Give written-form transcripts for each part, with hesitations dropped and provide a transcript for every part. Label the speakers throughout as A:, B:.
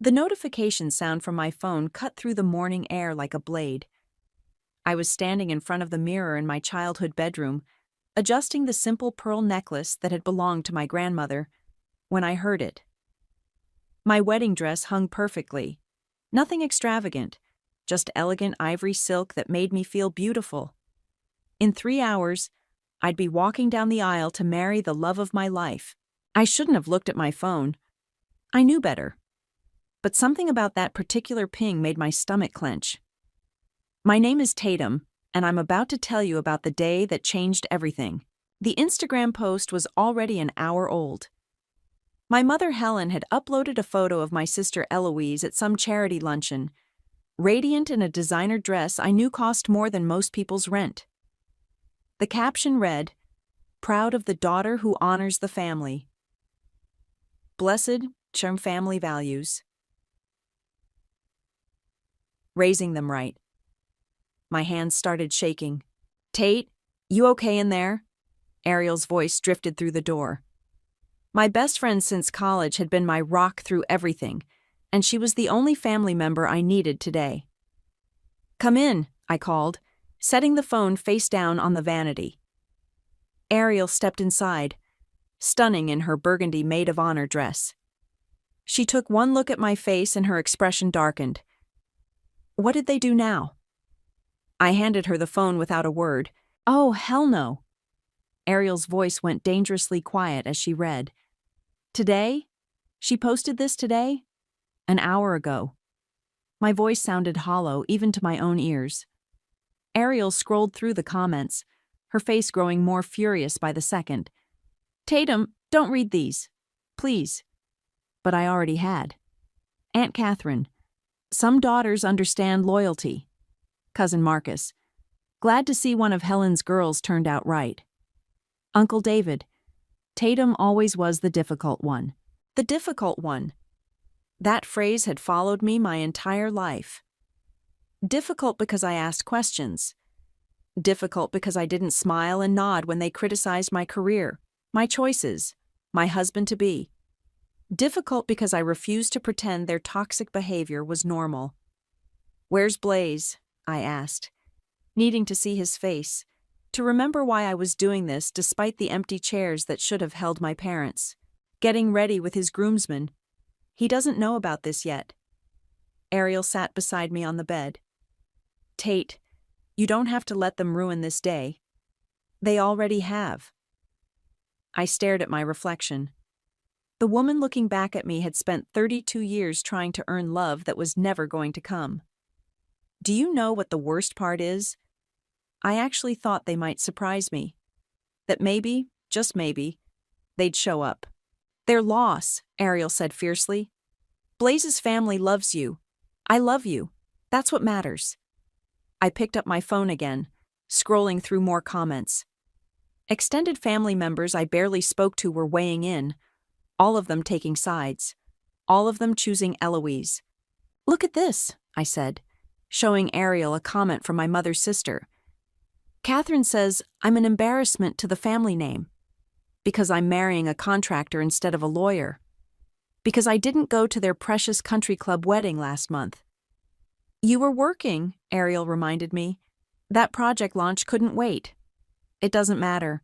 A: The notification sound from my phone cut through the morning air like a blade. I was standing in front of the mirror in my childhood bedroom, adjusting the simple pearl necklace that had belonged to my grandmother, when I heard it. My wedding dress hung perfectly. Nothing extravagant, just elegant ivory silk that made me feel beautiful. In 3 hours, I'd be walking down the aisle to marry the love of my life. I shouldn't have looked at my phone. I knew better. But something about that particular ping made my stomach clench. My name is Tatum, and I'm about to tell you about the day that changed everything. The Instagram post was already an hour old. My mother Helen had uploaded a photo of my sister Eloise at some charity luncheon, radiant in a designer dress I knew cost more than most people's rent. The caption read, "Proud of the daughter who honors the family. Blessed, charm family values. Raising them right." My hands started shaking. "Tate, you okay in there?" Ariel's voice drifted through the door. My best friend since college had been my rock through everything, and she was the only family member I needed today. "Come in," I called, setting the phone face down on the vanity. Ariel stepped inside, stunning in her burgundy maid of honor dress. She took one look at my face and her expression darkened. What did they do now? I handed her the phone without a word. "Oh, hell no." Ariel's voice went dangerously quiet as she read. "Today? She posted this today? An hour ago." My voice sounded hollow even to my own ears. Ariel scrolled through the comments, her face growing more furious by the second. "Tatum, don't read these. Please." But I already had. Aunt Catherine. "Some daughters understand loyalty." Cousin Marcus. "Glad to see one of Helen's girls turned out right." Uncle David. "Tatum always was the difficult one." The difficult one. That phrase had followed me my entire life. Difficult because I asked questions. Difficult because I didn't smile and nod when they criticized my career, my choices, my husband-to-be. Difficult because I refused to pretend their toxic behavior was normal. "Where's Blaze?" I asked, needing to see his face, to remember why I was doing this despite the empty chairs that should have held my parents. "Getting ready with his groomsmen. He doesn't know about this yet." Ariel sat beside me on the bed. "Tate, you don't have to let them ruin this day. They already have." I stared at my reflection. The woman looking back at me had spent 32 years trying to earn love that was never going to come. Do you know what the worst part is? I actually thought they might surprise me. That maybe, just maybe, they'd show up. "Their loss," Ariel said fiercely. "Blaze's family loves you. I love you. That's what matters." I picked up my phone again, scrolling through more comments. Extended family members I barely spoke to were weighing in, all of them taking sides, all of them choosing Eloise. "Look at this," I said, showing Ariel a comment from my mother's sister. "Catherine says I'm an embarrassment to the family name, because I'm marrying a contractor instead of a lawyer, because I didn't go to their precious country club wedding last month." "You were working," Ariel reminded me. "That project launch couldn't wait." "It doesn't matter.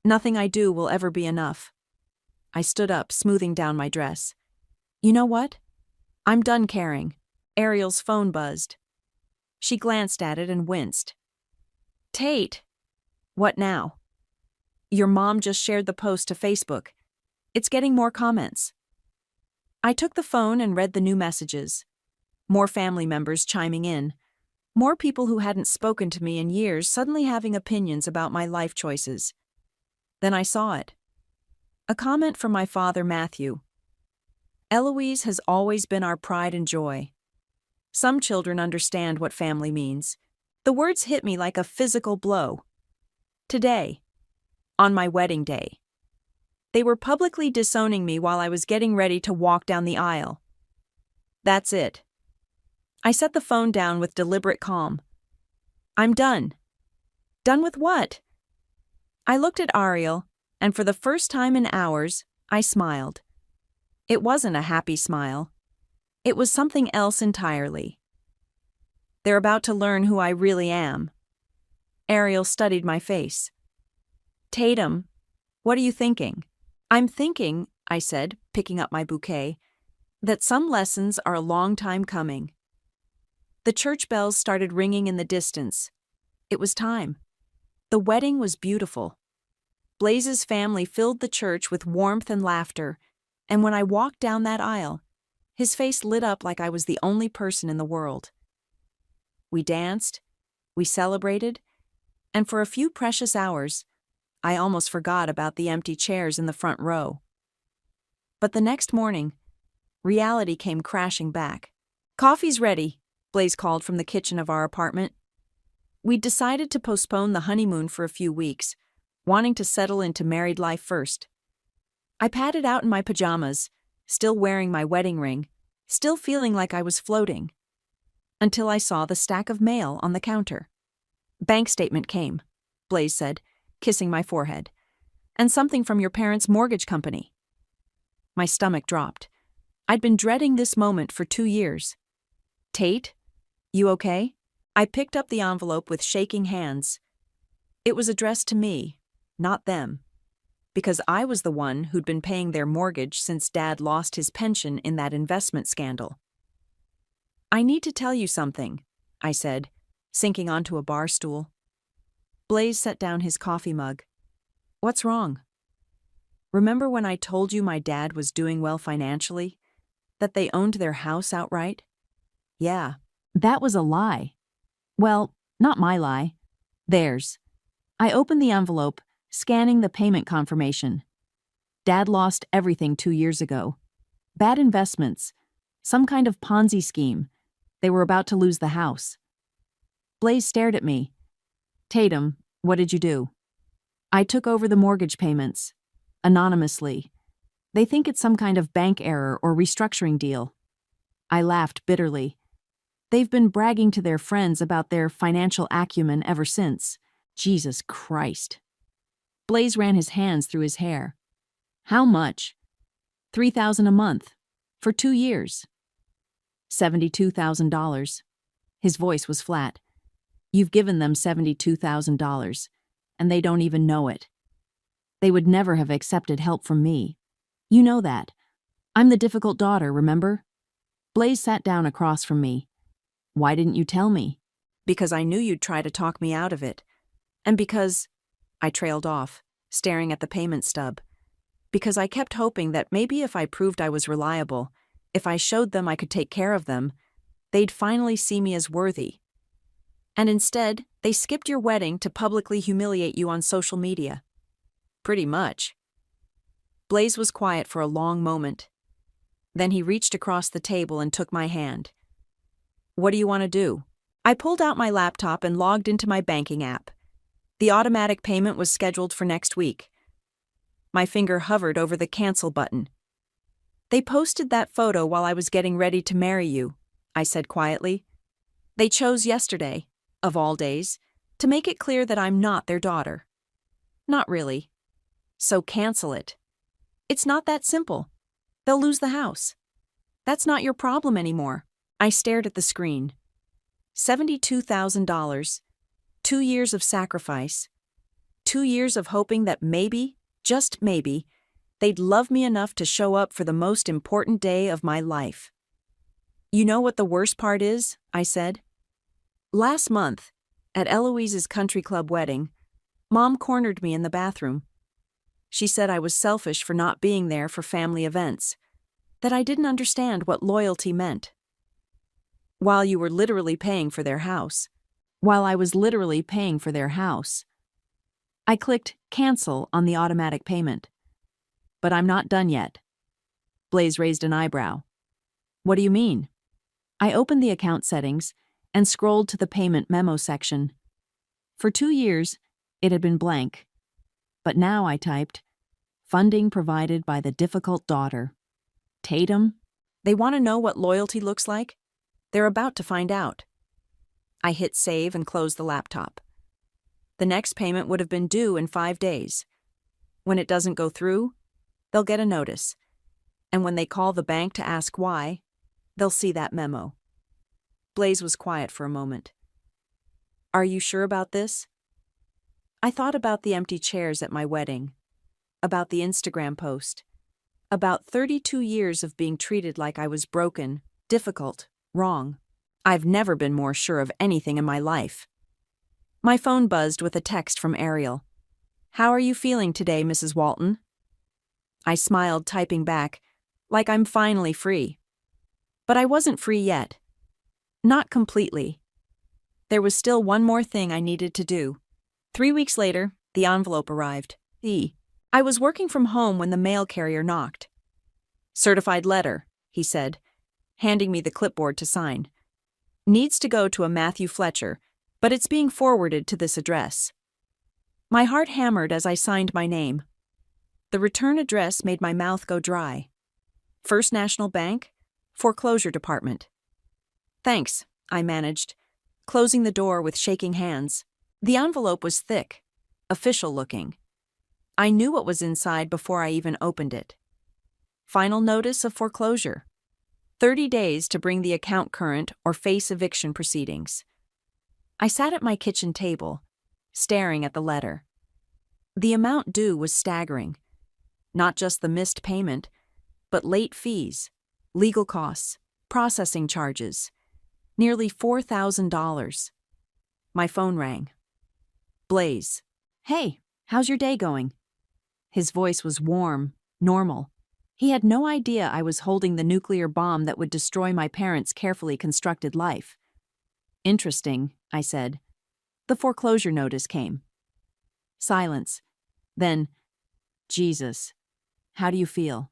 A: Nothing I do will ever be enough." I stood up, smoothing down my dress. "You know what? I'm done caring." Ariel's phone buzzed. She glanced at it and winced. "Tate." "What now?" "Your mom just shared the post to Facebook. It's getting more comments." I took the phone and read the new messages. More family members chiming in. More people who hadn't spoken to me in years suddenly having opinions about my life choices. Then I saw it. A comment from my father, Matthew. "Eloise has always been our pride and joy. Some children understand what family means." The words hit me like a physical blow. Today, on my wedding day. They were publicly disowning me while I was getting ready to walk down the aisle. That's it. I set the phone down with deliberate calm. "I'm done." "Done with what?" I looked at Ariel, and for the first time in hours, I smiled. It wasn't a happy smile. It was something else entirely. They're about to learn who I really am. Ariel studied my face. Tatum, what are you thinking? I'm thinking, I said, picking up my bouquet, that some lessons are a long time coming. The church bells started ringing in the distance. It was time. The wedding was beautiful. Blaze's family filled the church with warmth and laughter, and when I walked down that aisle, his face lit up like I was the only person in the world. We danced, we celebrated, and for a few precious hours, I almost forgot about the empty chairs in the front row. But the next morning, reality came crashing back. Coffee's ready, Blaze called from the kitchen of our apartment. We'd decided to postpone the honeymoon for a few weeks, wanting to settle into married life first. I padded out in my pajamas, still wearing my wedding ring, still feeling like I was floating, until I saw the stack of mail on the counter. Bank statement came, Blaze said, kissing my forehead. And something from your parents' mortgage company. My stomach dropped. I'd been dreading this moment for 2 years. Tate, you okay? I picked up the envelope with shaking hands. It was addressed to me, not them, because I was the one who'd been paying their mortgage since Dad lost his pension in that investment scandal. I need to tell you something, I said, sinking onto a bar stool. Blaze set down his coffee mug. What's wrong? Remember when I told you my dad was doing well financially? That they owned their house outright? Yeah, that was a lie. Well, not my lie. Theirs. I opened the envelope, scanning the payment confirmation. Dad lost everything 2 years ago. Bad investments. Some kind of Ponzi scheme. They were about to lose the house. Blaze stared at me. Tatum, what did you do? I took over the mortgage payments. Anonymously. They think it's some kind of bank error or restructuring deal. I laughed bitterly. They've been bragging to their friends about their financial acumen ever since. Jesus Christ. Blaze ran his hands through his hair. How much? $3,000 a month. For 2 years. $72,000. His voice was flat. You've given them $72,000, and they don't even know it. They would never have accepted help from me. You know that. I'm the difficult daughter, remember? Blaze sat down across from me. Why didn't you tell me? Because I knew you'd try to talk me out of it. And because... I trailed off, staring at the payment stub. Because I kept hoping that maybe if I proved I was reliable, if I showed them I could take care of them, they'd finally see me as worthy. And instead, they skipped your wedding to publicly humiliate you on social media. Pretty much. Blaze was quiet for a long moment. Then he reached across the table and took my hand. What do you want to do? I pulled out my laptop and logged into my banking app. The automatic payment was scheduled for next week. My finger hovered over the cancel button. They posted that photo while I was getting ready to marry you, I said quietly. They chose yesterday, of all days, to make it clear that I'm not their daughter. Not really. So cancel it. It's not that simple. They'll lose the house. That's not your problem anymore. I stared at the screen. $72,000, 2 years of sacrifice, 2 years of hoping that maybe, just maybe, they'd love me enough to show up for the most important day of my life. You know what the worst part is? I said. Last month, at Eloise's country club wedding, Mom cornered me in the bathroom. She said I was selfish for not being there for family events, that I didn't understand what loyalty meant. While you were literally paying for their house. While I was literally paying for their house. I clicked cancel on the automatic payment. But I'm not done yet. Blaze raised an eyebrow. What do you mean? I opened the account settings and scrolled to the payment memo section. For 2 years, it had been blank. But now I typed, funding provided by the difficult daughter. Tatum? They want to know what loyalty looks like? They're about to find out. I hit save and closed the laptop. The next payment would have been due in 5 days. When it doesn't go through, they'll get a notice. And when they call the bank to ask why, They'll see that memo. Blaze was quiet for a moment. Are you sure about this? I thought about the empty chairs at my wedding, about the Instagram post, about 32 years of being treated like I was broken, difficult, wrong. I've never been more sure of anything in my life. My phone buzzed with a text from Ariel. How are you feeling today, Mrs. Walton? I smiled, typing back, like I'm finally free. But I wasn't free yet. Not completely. There was still one more thing I needed to do. 3 weeks later, the envelope arrived. I was working from home when the mail carrier knocked. Certified letter, he said, handing me the clipboard to sign. Needs to go to a Matthew Fletcher, but it's being forwarded to this address. My heart hammered as I signed my name. The return address made my mouth go dry. First National Bank, Foreclosure Department. Thanks, I managed, closing the door with shaking hands. The envelope was thick, official-looking. I knew what was inside before I even opened it. Final notice of foreclosure. 30 days to bring the account current or face eviction proceedings. I sat at my kitchen table, staring at the letter. The amount due was staggering. Not just the missed payment, but late fees, legal costs, processing charges. Nearly $4,000. My phone rang. Blaze. Hey, how's your day going? His voice was warm, normal. He had no idea I was holding the nuclear bomb that would destroy my parents' carefully constructed life. Interesting, I said. The foreclosure notice came. Silence. Then, Jesus, how do you feel?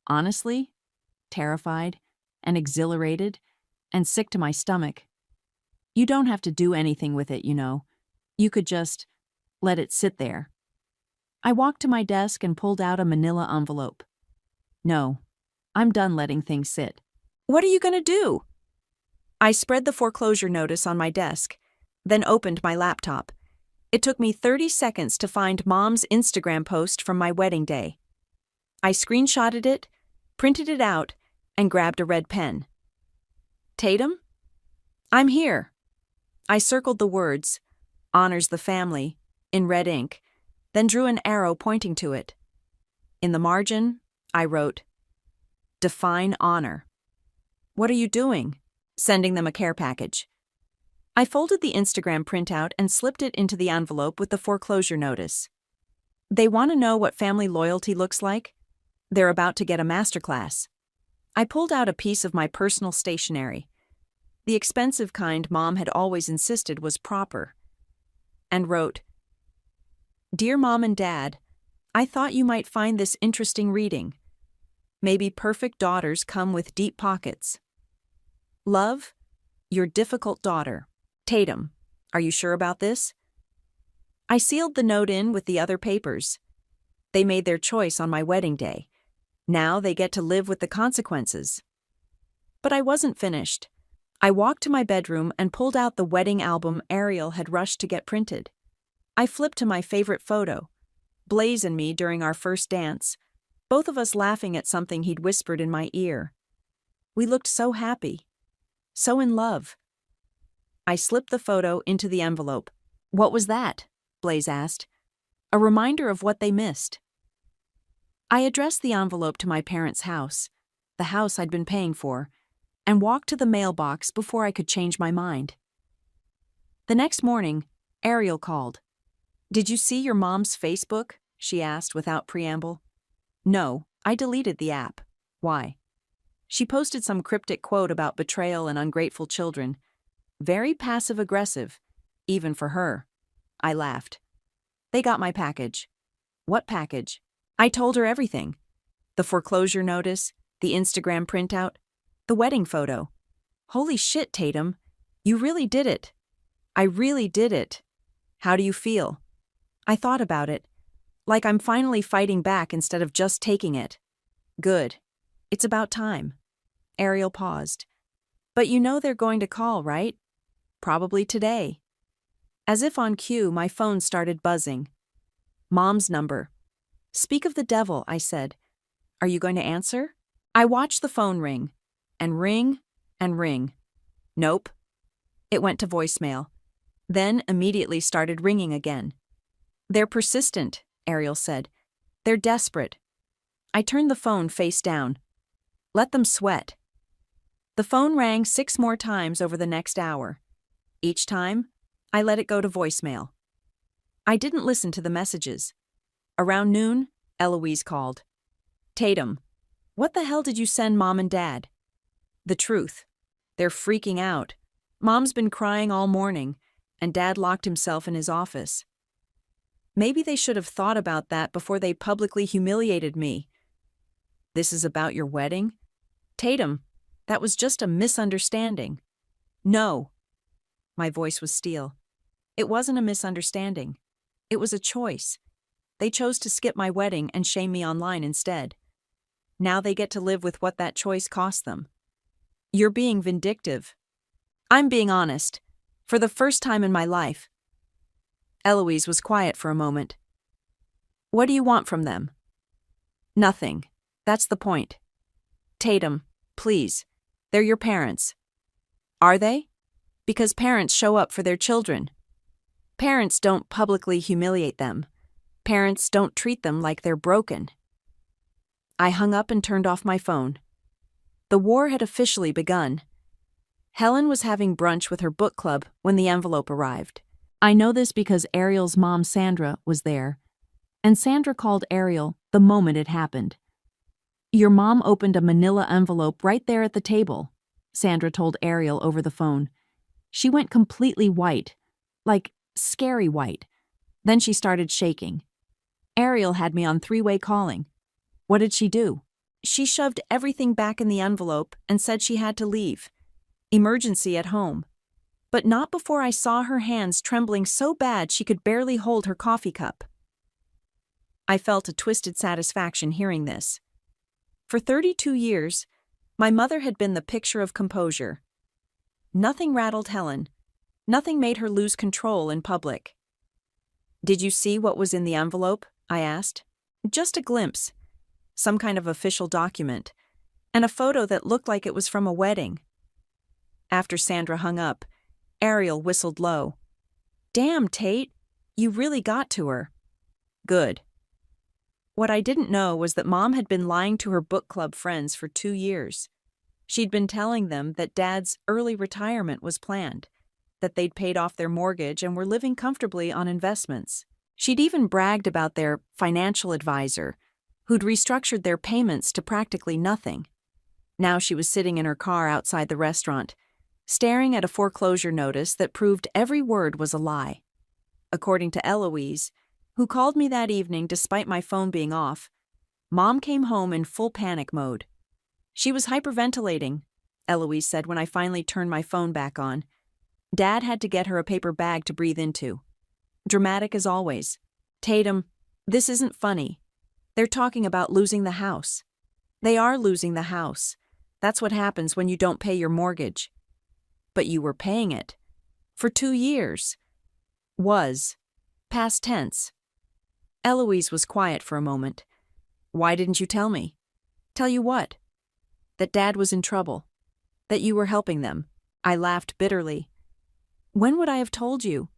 A: Honestly? Terrified and exhilarated and sick to my stomach. You don't have to do anything with it, you know. You could just let it sit there. I walked to my desk and pulled out a manila envelope. No, I'm done letting things sit. What are you going to do? I spread the foreclosure notice on my desk, then opened my laptop. It took me 30 seconds to find Mom's Instagram post from my wedding day. I screenshotted it, printed it out, and grabbed a red pen. Tatum? I'm here. I circled the words, honors the family, in red ink, then drew an arrow pointing to it. In the margin, I wrote, define honor. What are you doing? Sending them a care package. I folded the Instagram printout and slipped it into the envelope with the foreclosure notice. They want to know what family loyalty looks like? They're about to get a masterclass. I pulled out a piece of my personal stationery. The expensive kind Mom had always insisted was proper. And wrote, Dear Mom and Dad, I thought you might find this interesting reading. Maybe perfect daughters come with deep pockets. Love, your difficult daughter. Tatum, are you sure about this? I sealed the note in with the other papers. They made their choice on my wedding day. Now they get to live with the consequences. But I wasn't finished. I walked to my bedroom and pulled out the wedding album Ariel had rushed to get printed. I flipped to my favorite photo, Blaze and me during our first dance, both of us laughing at something he'd whispered in my ear. We looked so happy, so in love. I slipped the photo into the envelope. What was that? Blaze asked. A reminder of what they missed. I addressed the envelope to my parents' house, the house I'd been paying for, and walked to the mailbox before I could change my mind. The next morning, Ariel called. Did you see your mom's Facebook? She asked without preamble. No, I deleted the app. Why? She posted some cryptic quote about betrayal and ungrateful children. Very passive-aggressive, even for her. I laughed. They got my package. What package? I told her everything. The foreclosure notice, the Instagram printout, the wedding photo. Holy shit, Tatum. You really did it. I really did it. How do you feel? I thought about it. Like I'm finally fighting back instead of just taking it. Good. It's about time. Ariel paused. But you know they're going to call, right? Probably today. As if on cue, my phone started buzzing. Mom's number. Speak of the devil, I said. Are you going to answer? I watched the phone ring, and ring, and ring. Nope. It went to voicemail. Then immediately started ringing again. They're persistent, Ariel said. They're desperate. I turned the phone face down. Let them sweat. The phone rang 6 more times over the next hour. Each time, I let it go to voicemail. I didn't listen to the messages. Around noon, Eloise called. Tatum, what the hell did you send Mom and Dad? The truth. They're freaking out. Mom's been crying all morning, and Dad locked himself in his office. Maybe they should have thought about that before they publicly humiliated me. This is about your wedding? Tatum, that was just a misunderstanding. No. My voice was steel. It wasn't a misunderstanding. It was a choice. They chose to skip my wedding and shame me online instead. Now they get to live with what that choice cost them. You're being vindictive. I'm being honest. For the first time in my life. Eloise was quiet for a moment. What do you want from them? Nothing. That's the point. Tatum, please. They're your parents. Are they? Because parents show up for their children. Parents don't publicly humiliate them. Parents don't treat them like they're broken. I hung up and turned off my phone. The war had officially begun. Helen was having brunch with her book club when the envelope arrived. I know this because Ariel's mom, Sandra, was there, and Sandra called Ariel the moment it happened. Your mom opened a manila envelope right there at the table, Sandra told Ariel over the phone. She went completely white, like scary white. Then she started shaking. Ariel had me on 3-way calling. What did she do? She shoved everything back in the envelope and said she had to leave. Emergency at home. But not before I saw her hands trembling so bad she could barely hold her coffee cup. I felt a twisted satisfaction hearing this. For 32 years, my mother had been the picture of composure. Nothing rattled Helen. Nothing made her lose control in public. Did you see what was in the envelope? I asked. Just a glimpse. Some kind of official document. And a photo that looked like it was from a wedding. After Sandra hung up, Ariel whistled low. Damn, Tate. You really got to her. Good. What I didn't know was that Mom had been lying to her book club friends for 2 years. She'd been telling them that Dad's early retirement was planned, that they'd paid off their mortgage and were living comfortably on investments. She'd even bragged about their financial advisor, who'd restructured their payments to practically nothing. Now she was sitting in her car outside the restaurant, staring at a foreclosure notice that proved every word was a lie. According to Eloise, who called me that evening despite my phone being off, Mom came home in full panic mode. She was hyperventilating, Eloise said when I finally turned my phone back on. Dad had to get her a paper bag to breathe into. Dramatic as always. Tatum, this isn't funny. They're talking about losing the house. They are losing the house. That's what happens when you don't pay your mortgage. But you were paying it. For 2 years. Was. Past tense. Eloise was quiet for a moment. Why didn't you tell me? Tell you what? That Dad was in trouble. That you were helping them. I laughed bitterly. When would I have told you?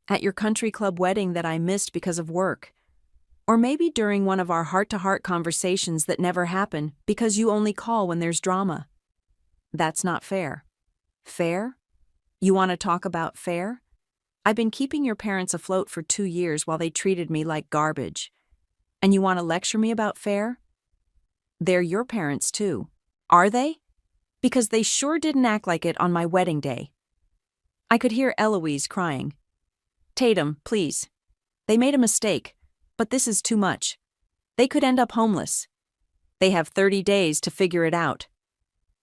A: At your country club wedding that I missed because of work. Or maybe during one of our heart-to-heart conversations that never happen because you only call when there's drama. That's not fair. Fair? You want to talk about fair? I've been keeping your parents afloat for 2 years while they treated me like garbage. And you want to lecture me about fair? They're your parents too. Are they? Because they sure didn't act like it on my wedding day. I could hear Eloise crying. Tatum, please. They made a mistake, but this is too much. They could end up homeless. They have 30 days to figure it out.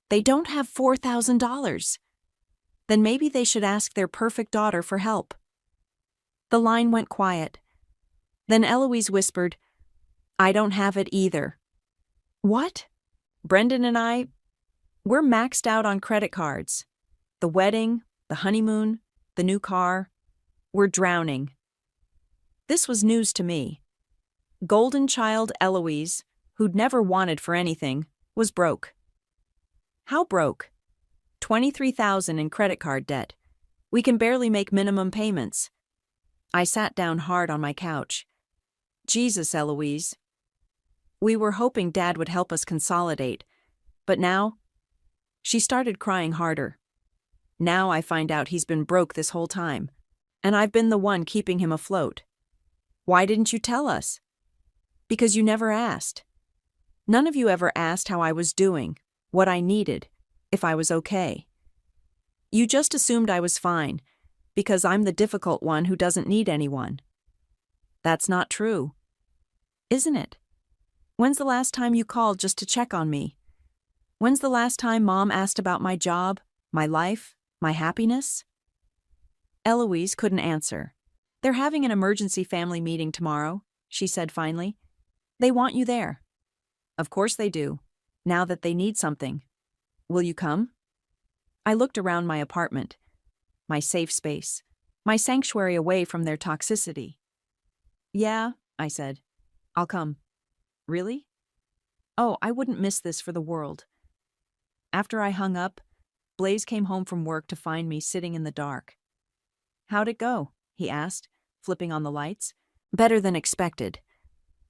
A: They don't have $4,000. Then maybe they should ask their perfect daughter for help. The line went quiet. Then Eloise whispered, I don't have it either. What? Brendan and I, we're maxed out on credit cards. The wedding, the honeymoon, the new car. We're drowning. This was news to me. Golden child Eloise, who'd never wanted for anything, was broke. How broke? $23,000 in credit card debt. We can barely make minimum payments. I sat down hard on my couch. Jesus, Eloise. We were hoping Dad would help us consolidate, but now? She started crying harder. Now I find out he's been broke this whole time, and I've been the one keeping him afloat. Why didn't you tell us? Because you never asked. None of you ever asked how I was doing, what I needed, if I was okay. You just assumed I was fine, because I'm the difficult one who doesn't need anyone. That's not true. Isn't it? When's the last time you called just to check on me? When's the last time Mom asked about my job, my life, my happiness? Eloise couldn't answer. They're having an emergency family meeting tomorrow, she said finally. They want you there. Of course they do, now that they need something. Will you come? I looked around my apartment, my safe space, my sanctuary away from their toxicity. Yeah, I said. I'll come. Really? Oh, I wouldn't miss this for the world. After I hung up, Blaze came home from work to find me sitting in the dark. How'd it go? He asked, flipping on the lights. Better than expected.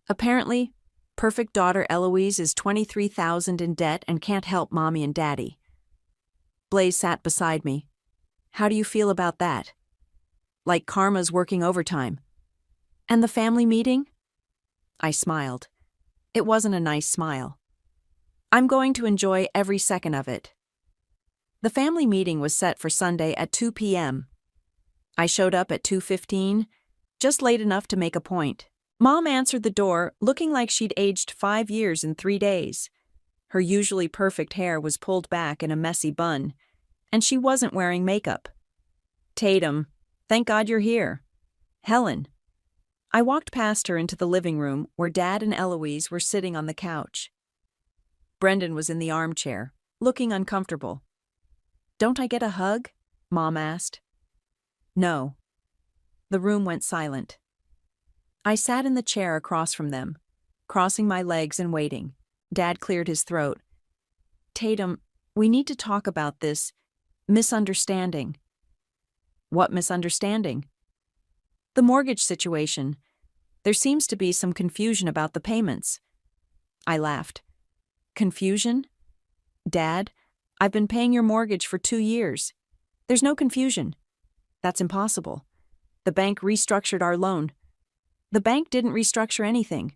A: Apparently, perfect daughter Eloise is $23,000 in debt and can't help Mommy and Daddy. Blaze sat beside me. How do you feel about that? Like karma's working overtime. And the family meeting? I smiled. It wasn't a nice smile. I'm going to enjoy every second of it. The family meeting was set for Sunday at 2 p.m. I showed up at 2:15, just late enough to make a point. Mom answered the door, looking like she'd aged 5 years in 3 days. Her usually perfect hair was pulled back in a messy bun, and she wasn't wearing makeup. Tatum, thank God you're here. Helen. I walked past her into the living room where Dad and Eloise were sitting on the couch. Brendan was in the armchair, looking uncomfortable. Don't I get a hug? Mom asked. No. The room went silent. I sat in the chair across from them, crossing my legs and waiting. Dad cleared his throat. Tatum, we need to talk about this misunderstanding. What misunderstanding? The mortgage situation. There seems to be some confusion about the payments. I laughed. Confusion? Dad, I've been paying your mortgage for 2 years. There's no confusion. That's impossible. The bank restructured our loan. The bank didn't restructure anything.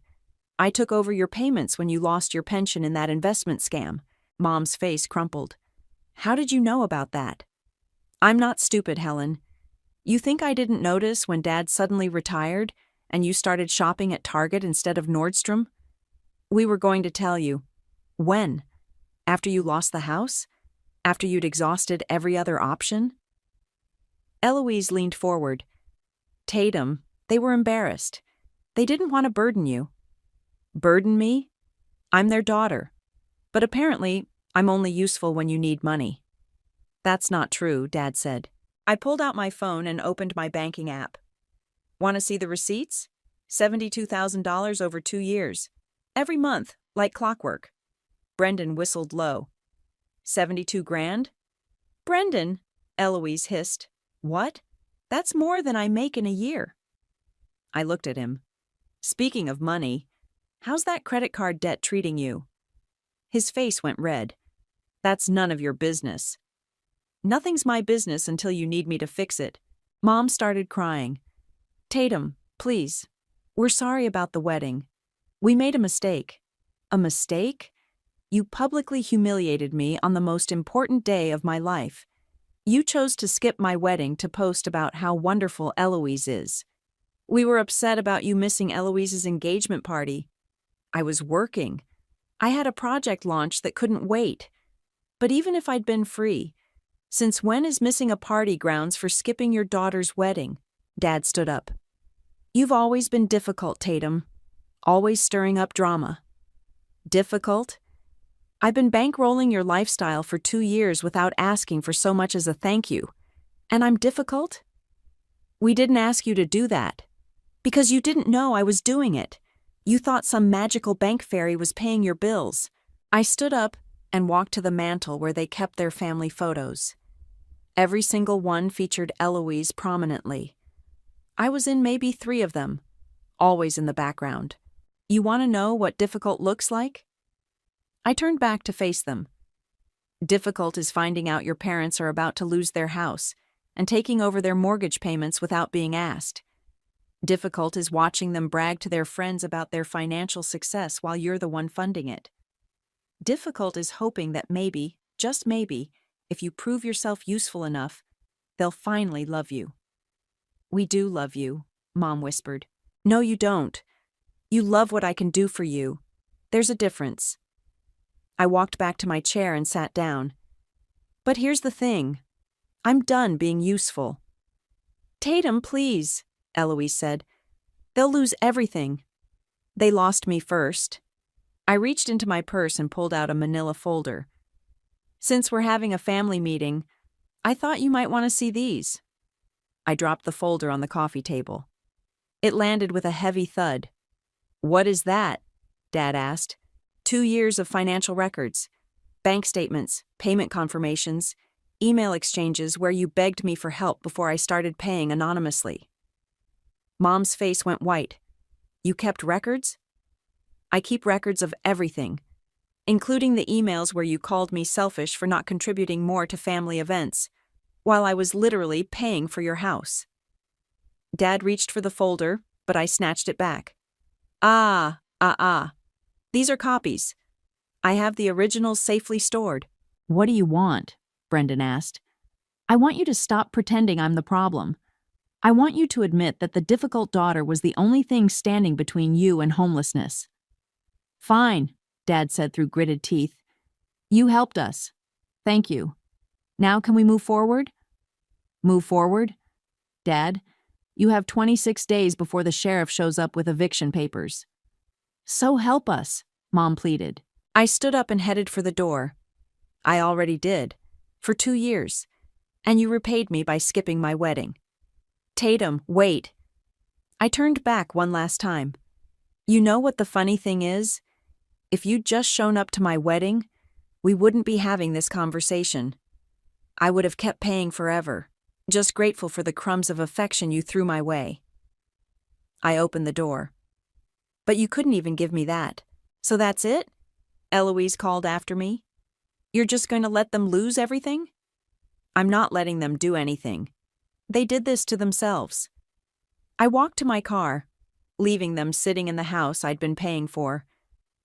A: I took over your payments when you lost your pension in that investment scam. Mom's face crumpled. How did you know about that? I'm not stupid, Helen. You think I didn't notice when Dad suddenly retired and you started shopping at Target instead of Nordstrom? We were going to tell you. When? After you lost the house? After you'd exhausted every other option? Eloise leaned forward. Tatum, they were embarrassed. They didn't want to burden you. Burden me? I'm their daughter. But apparently, I'm only useful when you need money. That's not true, Dad said. I pulled out my phone and opened my banking app. Want to see the receipts? $72,000 over 2 years. Every month, like clockwork. Brendan whistled low. 72 grand? Brendan, Eloise hissed. What? That's more than I make in a year. I looked at him. Speaking of money, how's that credit card debt treating you? His face went red. That's none of your business. Nothing's my business until you need me to fix it. Mom started crying. Tatum, please. We're sorry about the wedding. We made a mistake. A mistake? You publicly humiliated me on the most important day of my life. You chose to skip my wedding to post about how wonderful Eloise is. We were upset about you missing Eloise's engagement party. I was working. I had a project launch that couldn't wait. But even if I'd been free, since when is missing a party grounds for skipping your daughter's wedding? Dad stood up. You've always been difficult, Tatum. Always stirring up drama. Difficult? I've been bankrolling your lifestyle for 2 years without asking for so much as a thank you. And I'm difficult? We didn't ask you to do that. Because you didn't know I was doing it. You thought some magical bank fairy was paying your bills. I stood up, and walked to the mantel where they kept their family photos. Every single one featured Eloise prominently. I was in maybe 3 of them, always in the background. You want to know what difficult looks like? I turned back to face them. Difficult is finding out your parents are about to lose their house and taking over their mortgage payments without being asked. Difficult is watching them brag to their friends about their financial success while you're the one funding it. Difficult is hoping that maybe, just maybe, if you prove yourself useful enough, they'll finally love you. We do love you, Mom whispered. No, you don't. You love what I can do for you. There's a difference. I walked back to my chair and sat down. But here's the thing. I'm done being useful. Tatum, please, Eloise said. They'll lose everything. They lost me first. I reached into my purse and pulled out a manila folder. Since we're having a family meeting, I thought you might want to see these. I dropped the folder on the coffee table. It landed with a heavy thud. What is that? Dad asked. 2 years of financial records, bank statements, payment confirmations, email exchanges where you begged me for help before I started paying anonymously. Mom's face went white. You kept records? I keep records of everything, including the emails where you called me selfish for not contributing more to family events, while I was literally paying for your house. Dad reached for the folder, but I snatched it back. These are copies. I have the originals safely stored. What do you want? Brendan asked. I want you to stop pretending I'm the problem. I want you to admit that the difficult daughter was the only thing standing between you and homelessness. Fine, Dad said through gritted teeth. You helped us. Thank you. Now can we move forward? Move forward? Dad, you have 26 days before the sheriff shows up with eviction papers. So help us, Mom pleaded. I stood up and headed for the door. I already did, for 2 years, and you repaid me by skipping my wedding. Tatum, wait. I turned back one last time. You know what the funny thing is? If you'd just shown up to my wedding, we wouldn't be having this conversation. I would have kept paying forever, just grateful for the crumbs of affection you threw my way. I opened the door. But you couldn't even give me that. So that's it? Eloise called after me. You're just going to let them lose everything? I'm not letting them do anything. They did this to themselves. I walked to my car, leaving them sitting in the house I'd been paying for,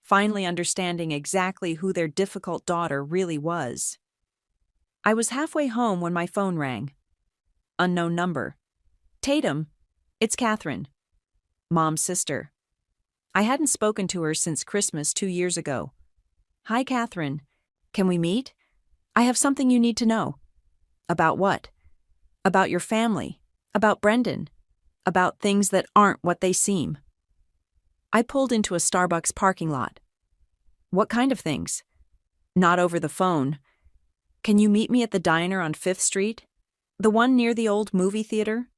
A: finally understanding exactly who their difficult daughter really was. I was halfway home when my phone rang. Unknown number. Tatum, it's Catherine. Mom's sister. I hadn't spoken to her since Christmas 2 years ago. Hi, Catherine. Can we meet? I have something you need to know. About what? About your family. About Brendan. About things that aren't what they seem. I pulled into a Starbucks parking lot. What kind of things? Not over the phone. Can you meet me at the diner on 5th Street? The one near the old movie theater?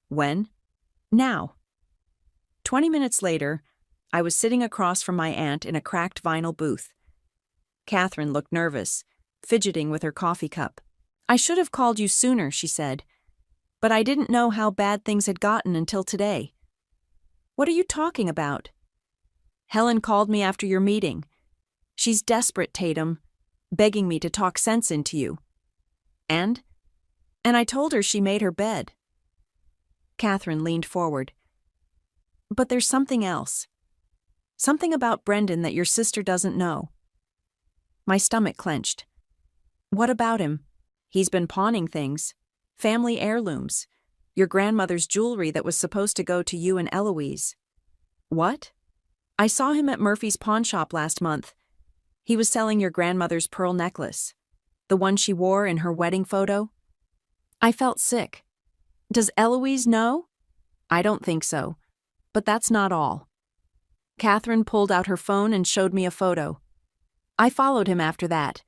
A: When? Now. 20 minutes later, I was sitting across from my aunt in a cracked vinyl booth. Catherine looked nervous, fidgeting with her coffee cup. I should have called you sooner, she said, but I didn't know how bad things had gotten until today. What are you talking about? Helen called me after your meeting. She's desperate, Tatum, begging me to talk sense into you. And I told her she made her bed. Catherine leaned forward. But there's something else. Something about Brendan that your sister doesn't know. My stomach clenched. What about him? He's been pawning things. Family heirlooms. Your grandmother's jewelry that was supposed to go to you and Eloise. What? I saw him at Murphy's pawn shop last month. He was selling your grandmother's pearl necklace. The one she wore in her wedding photo. I felt sick. Does Eloise know? I don't think so. But that's not all. Catherine pulled out her phone and showed me a photo. I followed him after that.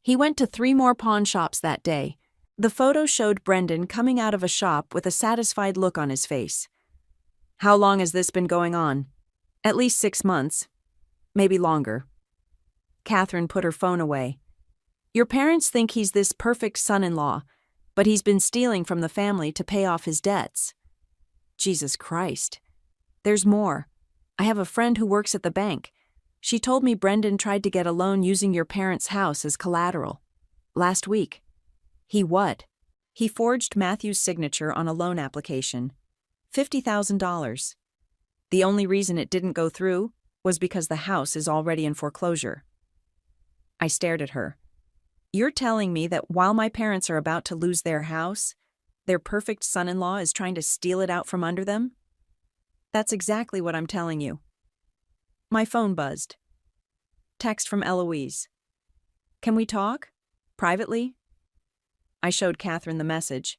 A: He went to 3 more pawn shops that day. The photo showed Brendan coming out of a shop with a satisfied look on his face. How long has this been going on? At least 6 months. Maybe longer. Catherine put her phone away. Your parents think he's this perfect son-in-law, but he's been stealing from the family to pay off his debts. Jesus Christ. There's more. I have a friend who works at the bank. She told me Brendan tried to get a loan using your parents' house as collateral. Last week. He what? He forged Matthew's signature on a loan application. $50,000. The only reason it didn't go through was because the house is already in foreclosure. I stared at her. You're telling me that while my parents are about to lose their house, their perfect son-in-law is trying to steal it out from under them? That's exactly what I'm telling you. My phone buzzed. Text from Eloise. Can we talk? Privately? I showed Catherine the message.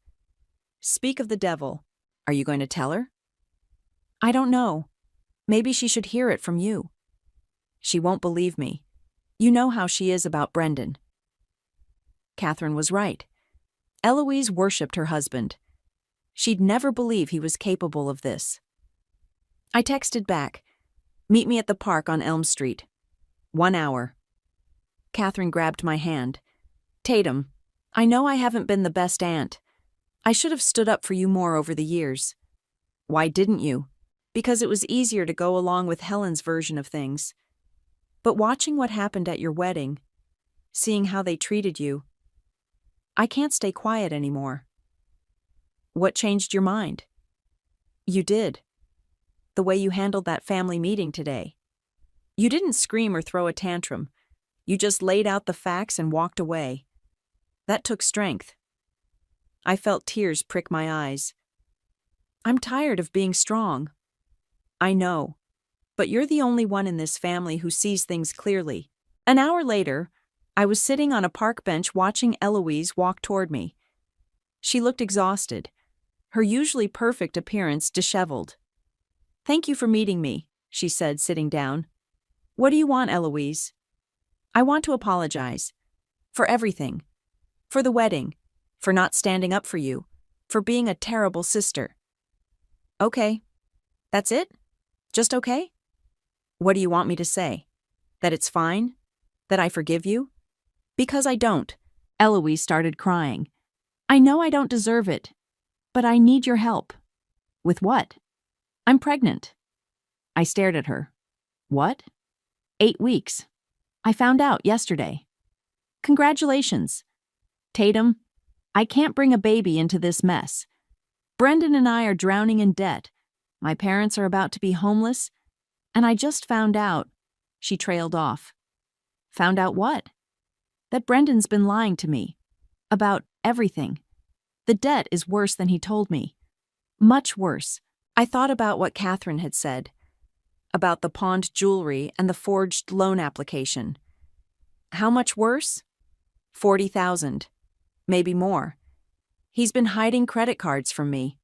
A: Speak of the devil. Are you going to tell her? I don't know. Maybe she should hear it from you. She won't believe me. You know how she is about Brendan. Catherine was right. Eloise worshipped her husband. She'd never believe he was capable of this. I texted back, meet me at the park on Elm Street. 1 hour. Catherine grabbed my hand. Tatum, I know I haven't been the best aunt. I should have stood up for you more over the years. Why didn't you? Because it was easier to go along with Helen's version of things. But watching what happened at your wedding, seeing how they treated you, I can't stay quiet anymore. What changed your mind? You did. The way you handled that family meeting today. You didn't scream or throw a tantrum. You just laid out the facts and walked away. That took strength. I felt tears prick my eyes. I'm tired of being strong. I know. But you're the only one in this family who sees things clearly. An hour later, I was sitting on a park bench watching Eloise walk toward me. She looked exhausted, her usually perfect appearance disheveled. Thank you for meeting me, she said, sitting down. What do you want, Eloise? I want to apologize. For everything. For the wedding. For not standing up for you. For being a terrible sister. Okay. That's it? Just okay? What do you want me to say? That it's fine? That I forgive you? Because I don't. Eloise started crying. I know I don't deserve it, but I need your help. With what? I'm pregnant. I stared at her. What? 8 weeks. I found out yesterday. Congratulations. Tatum, I can't bring a baby into this mess. Brendan and I are drowning in debt. My parents are about to be homeless, and I just found out. She trailed off. Found out what? That Brendan's been lying to me. About everything. The debt is worse than he told me. Much worse. I thought about what Catherine had said. About the pawned jewelry and the forged loan application. How much worse? 40,000. Maybe more. He's been hiding credit cards from me.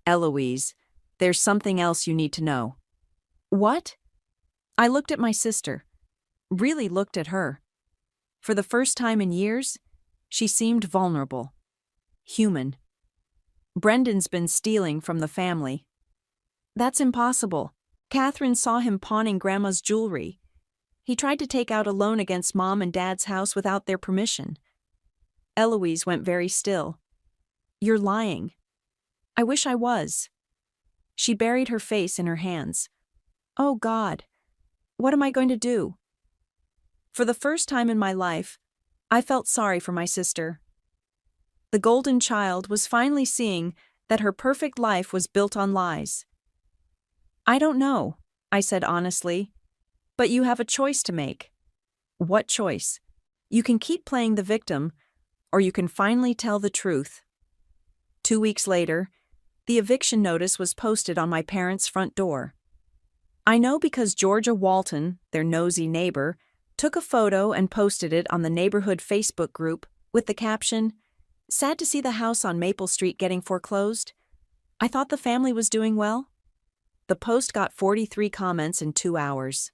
A: Eloise, there's something else you need to know. What? I looked at my sister. Really looked at her. For the first time in years, she seemed vulnerable. Human. Brendan's been stealing from the family. That's impossible. Catherine saw him pawning Grandma's jewelry. He tried to take out a loan against Mom and Dad's house without their permission. Eloise went very still. You're lying. I wish I was. She buried her face in her hands. Oh God, what am I going to do? For the first time in my life, I felt sorry for my sister. The golden child was finally seeing that her perfect life was built on lies. I don't know, I said honestly, but you have a choice to make. What choice? You can keep playing the victim, or you can finally tell the truth. 2 weeks later, the eviction notice was posted on my parents' front door. I know because Georgia Walton, their nosy neighbor, took a photo and posted it on the neighborhood Facebook group with the caption, "Sad to see the house on Maple Street getting foreclosed. I thought the family was doing well." The post got 43 comments in 2 hours.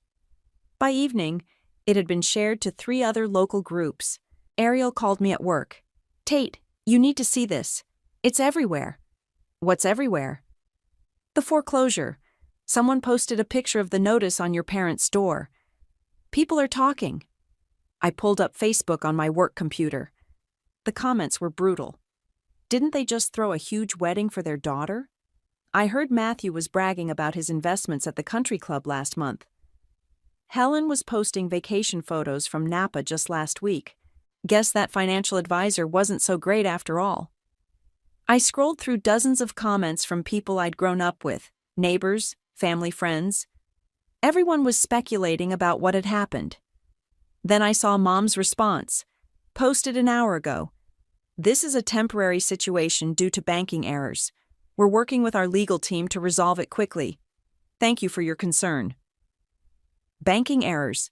A: By evening, it had been shared to 3 other local groups. Ariel called me at work. Tate, you need to see this. It's everywhere. What's everywhere? The foreclosure. Someone posted a picture of the notice on your parents' door. People are talking. I pulled up Facebook on my work computer. The comments were brutal. Didn't they just throw a huge wedding for their daughter? I heard Matthew was bragging about his investments at the country club last month. Helen was posting vacation photos from Napa just last week. Guess that financial advisor wasn't so great after all. I scrolled through dozens of comments from people I'd grown up with, neighbors, family friends. Everyone was speculating about what had happened. Then I saw Mom's response, posted an hour ago. This is a temporary situation due to banking errors. We're working with our legal team to resolve it quickly. Thank you for your concern. Banking errors.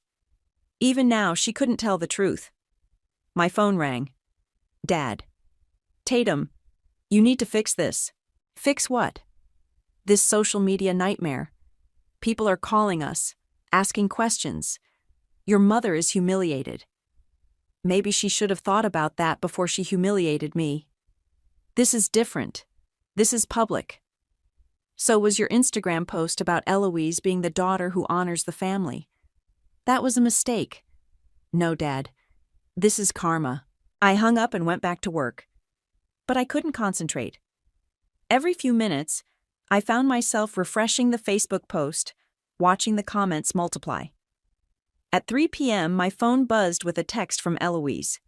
A: Even now, she couldn't tell the truth. My phone rang. Dad. Tatum, you need to fix this. Fix what? This social media nightmare. People are calling us, asking questions. Your mother is humiliated. Maybe she should have thought about that before she humiliated me. This is different. This is public. So was your Instagram post about Eloise being the daughter who honors the family. That was a mistake. No, Dad. This is karma. I hung up and went back to work. But I couldn't concentrate. Every few minutes, I found myself refreshing the Facebook post, watching the comments multiply. At 3 p.m., my phone buzzed with a text from Eloise.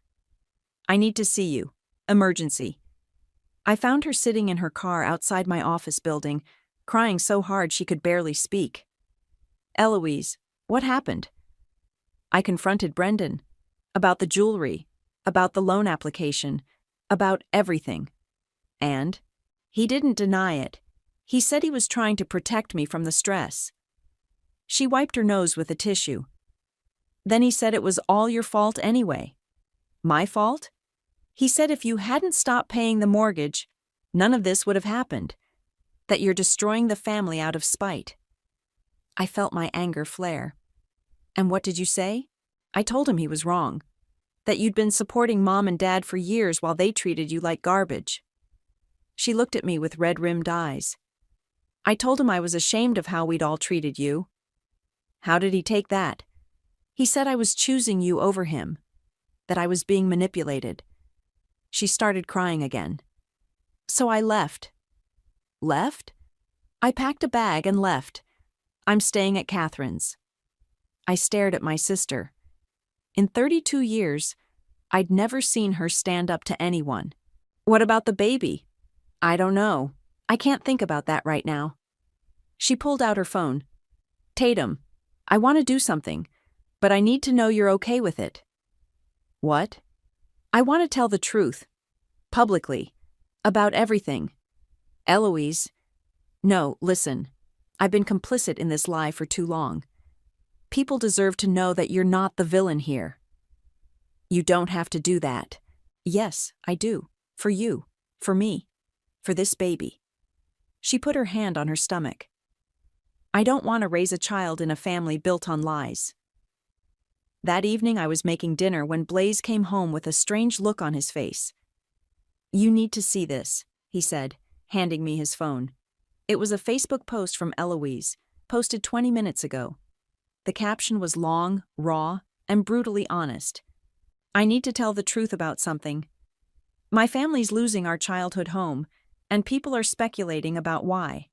A: I need to see you. Emergency. I found her sitting in her car outside my office building, crying so hard she could barely speak. Eloise, what happened? I confronted Brendan. About the jewelry, about the loan application, about everything. And he didn't deny it. He said he was trying to protect me from the stress. She wiped her nose with a tissue. Then he said it was all your fault anyway. My fault? He said if you hadn't stopped paying the mortgage, none of this would have happened. That you're destroying the family out of spite. I felt my anger flare. And what did you say? I told him he was wrong. That you'd been supporting Mom and Dad for years while they treated you like garbage. She looked at me with red-rimmed eyes. I told him I was ashamed of how we'd all treated you. How did he take that? He said I was choosing you over him. That I was being manipulated. She started crying again. So I left. Left? I packed a bag and left. I'm staying at Catherine's. I stared at my sister. In 32 years, I'd never seen her stand up to anyone. What about the baby? I don't know. I can't think about that right now. She pulled out her phone. Tatum, I want to do something, but I need to know you're okay with it. What? I want to tell the truth. Publicly. About everything. Eloise. No, listen. I've been complicit in this lie for too long. People deserve to know that you're not the villain here. You don't have to do that. Yes, I do. For you. For me. For this baby. She put her hand on her stomach. I don't want to raise a child in a family built on lies. That evening I was making dinner when Blaze came home with a strange look on his face. You need to see this, he said, handing me his phone. It was a Facebook post from Eloise, posted 20 minutes ago. The caption was long, raw, and brutally honest. I need to tell the truth about something. My family's losing our childhood home, and people are speculating about why.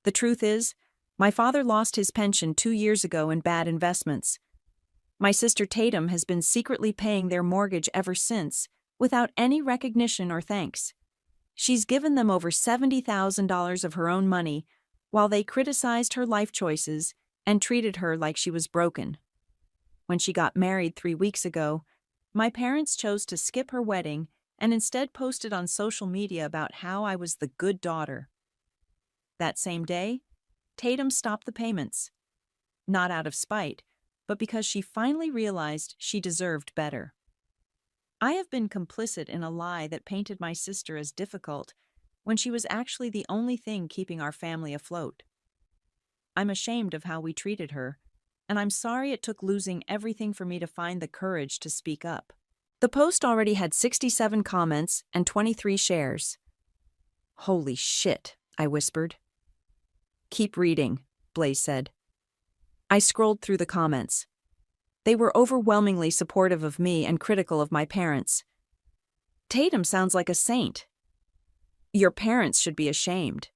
A: The truth is, my father lost his pension 2 years ago in bad investments. My sister Tatum has been secretly paying their mortgage ever since, without any recognition or thanks. She's given them over $70,000 of her own money, while they criticized her life choices and treated her like she was broken. When she got married 3 weeks ago, my parents chose to skip her wedding and instead posted on social media about how I was the good daughter. That same day, Tatum stopped the payments. Not out of spite, but because she finally realized she deserved better. I have been complicit in a lie that painted my sister as difficult when she was actually the only thing keeping our family afloat. I'm ashamed of how we treated her, and I'm sorry it took losing everything for me to find the courage to speak up. The post already had 67 comments and 23 shares. Holy shit, I whispered. Keep reading, Blaze said. I scrolled through the comments. They were overwhelmingly supportive of me and critical of my parents. Tatum sounds like a saint. Your parents should be ashamed.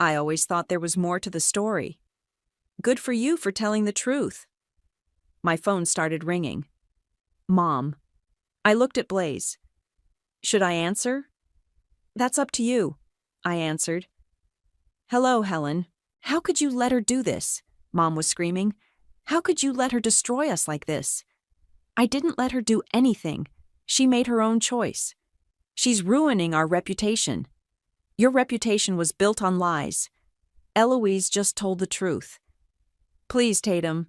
A: I always thought there was more to the story. Good for you for telling the truth. My phone started ringing. Mom. I looked at Blaze. Should I answer? That's up to you, I answered. Hello, Helen. How could you let her do this? Mom was screaming. How could you let her destroy us like this? I didn't let her do anything. She made her own choice. She's ruining our reputation. Your reputation was built on lies. Eloise just told the truth. Please, Tatum,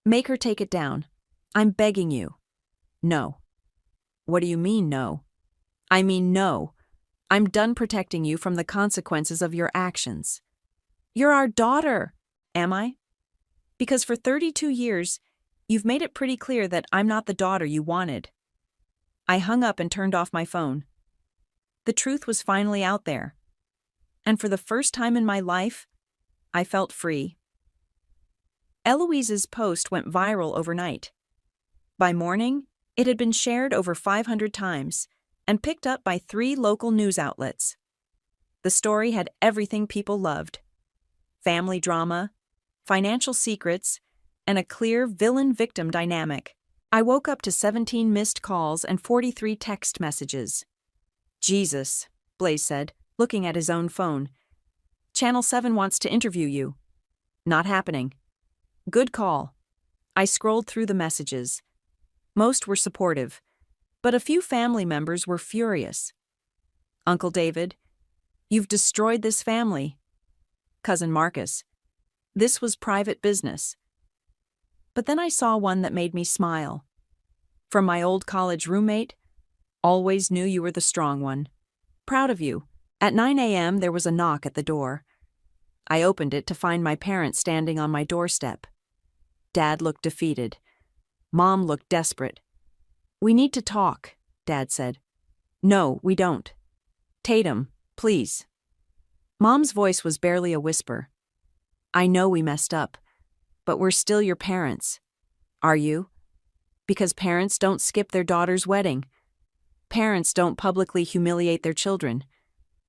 A: make her take it down. I'm begging you. No. What do you mean, no? I mean, no. I'm done protecting you from the consequences of your actions. You're our daughter, am I? Because for 32 years, you've made it pretty clear that I'm not the daughter you wanted. I hung up and turned off my phone. The truth was finally out there. And for the first time in my life, I felt free. Eloise's post went viral overnight. By morning, it had been shared over 500 times and picked up by 3 local news outlets. The story had everything people loved: family drama, financial secrets, and a clear villain-victim dynamic. I woke up to 17 missed calls and 43 text messages. Jesus, Blaze said, looking at his own phone. Channel 7 wants to interview you. Not happening. Good call. I scrolled through the messages. Most were supportive, but a few family members were furious. Uncle David, you've destroyed this family. Cousin Marcus, this was private business. But then I saw one that made me smile. From my old college roommate, always knew you were the strong one. Proud of you. At 9 a.m. there was a knock at the door. I opened it to find my parents standing on my doorstep. Dad looked defeated. Mom looked desperate. We need to talk, Dad said. No, we don't. Tatum, please. Mom's voice was barely a whisper. I know we messed up, but we're still your parents. Are you? Because parents don't skip their daughter's wedding. Parents don't publicly humiliate their children.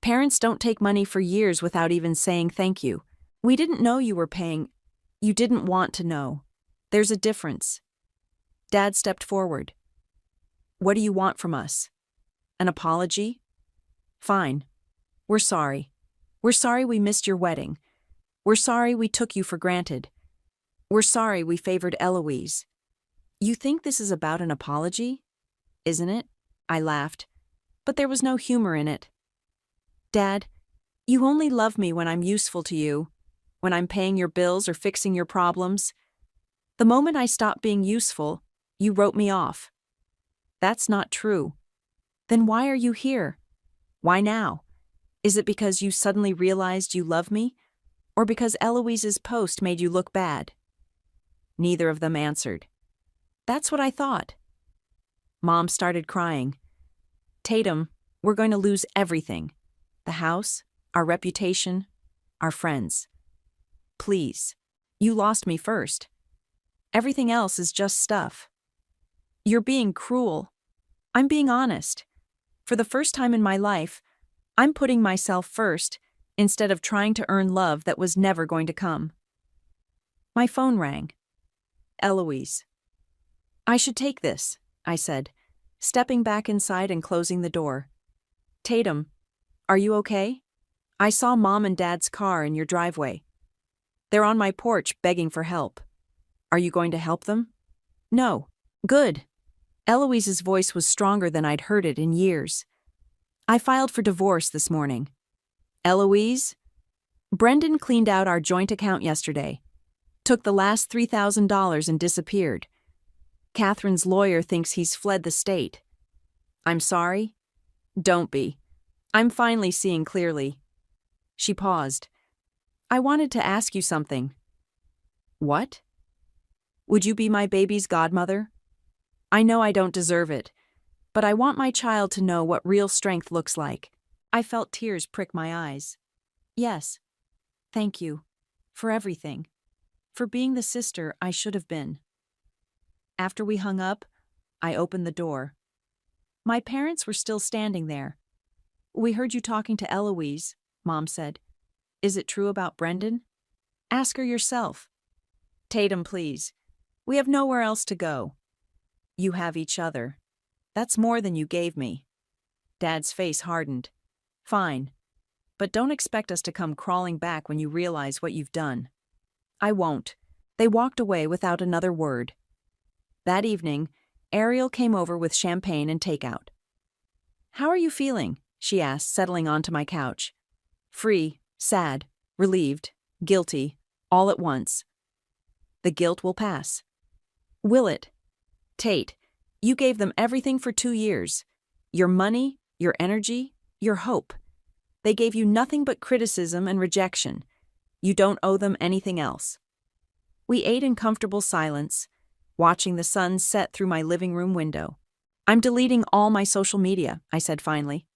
A: Parents don't take money for years without even saying thank you. We didn't know you were paying. You didn't want to know. There's a difference. Dad stepped forward. What do you want from us? An apology? Fine. We're sorry. We're sorry we missed your wedding. We're sorry we took you for granted. We're sorry we favored Eloise. You think this is about an apology? Isn't it? I laughed, but there was no humor in it. Dad, you only love me when I'm useful to you, when I'm paying your bills or fixing your problems. The moment I stopped being useful, you wrote me off. That's not true. Then why are you here? Why now? Is it because you suddenly realized you love me? Or because Eloise's post made you look bad? Neither of them answered. That's what I thought. Mom started crying. Tatum, we're going to lose everything. The house, our reputation, our friends. Please. You lost me first. Everything else is just stuff. You're being cruel. I'm being honest. For the first time in my life, I'm putting myself first instead of trying to earn love that was never going to come. My phone rang. Eloise. I should take this, I said, stepping back inside and closing the door. Tatum, are you okay? I saw Mom and Dad's car in your driveway. They're on my porch begging for help. Are you going to help them? No. Good. Eloise's voice was stronger than I'd heard it in years. I filed for divorce this morning. Eloise? Brendan cleaned out our joint account yesterday, took the last $3,000 and disappeared. Catherine's lawyer thinks he's fled the state. I'm sorry? Don't be. I'm finally seeing clearly. She paused. I wanted to ask you something. What? Would you be my baby's godmother? I know I don't deserve it, but I want my child to know what real strength looks like. I felt tears prick my eyes. Yes. Thank you. For everything. For being the sister I should have been. After we hung up, I opened the door. My parents were still standing there. "We heard you talking to Eloise," Mom said. "Is it true about Brendan?" "Ask her yourself." "Tatum, please. We have nowhere else to go." "You have each other. That's more than you gave me." Dad's face hardened. "Fine. But don't expect us to come crawling back when you realize what you've done." "I won't." They walked away without another word. That evening, Ariel came over with champagne and takeout. "How are you feeling?" she asked, settling onto my couch. "Free, sad, relieved, guilty, all at once." "The guilt will pass." "Will it?" "Tate, you gave them everything for 2 years. Your money, your energy, your hope. They gave you nothing but criticism and rejection. You don't owe them anything else." We ate in comfortable silence, watching the sun set through my living room window. "I'm deleting all my social media," I said finally.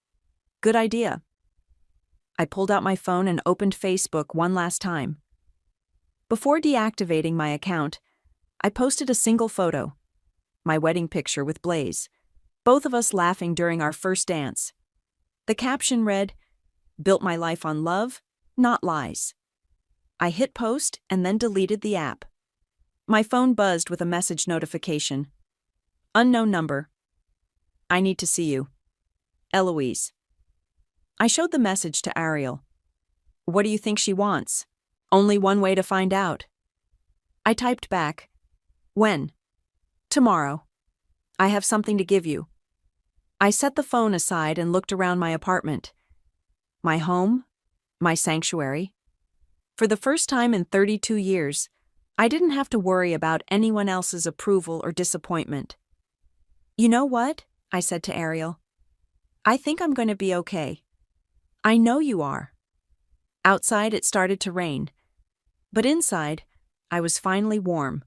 A: "Good idea." I pulled out my phone and opened Facebook one last time. Before deactivating my account, I posted a single photo, my wedding picture with Blaze, both of us laughing during our first dance. The caption read, "Built my life on love, not lies." I hit post and then deleted the app. My phone buzzed with a message notification. "Unknown number. I need to see you. Eloise." I showed the message to Ariel. "What do you think she wants?" "Only one way to find out." I typed back, "When?" "Tomorrow. I have something to give you." I set the phone aside and looked around my apartment. My home, my sanctuary. For the first time in 32 years, I didn't have to worry about anyone else's approval or disappointment. "You know what?" I said to Ariel. "I think I'm going to be okay." "I know you are." Outside it started to rain, but inside, I was finally warm.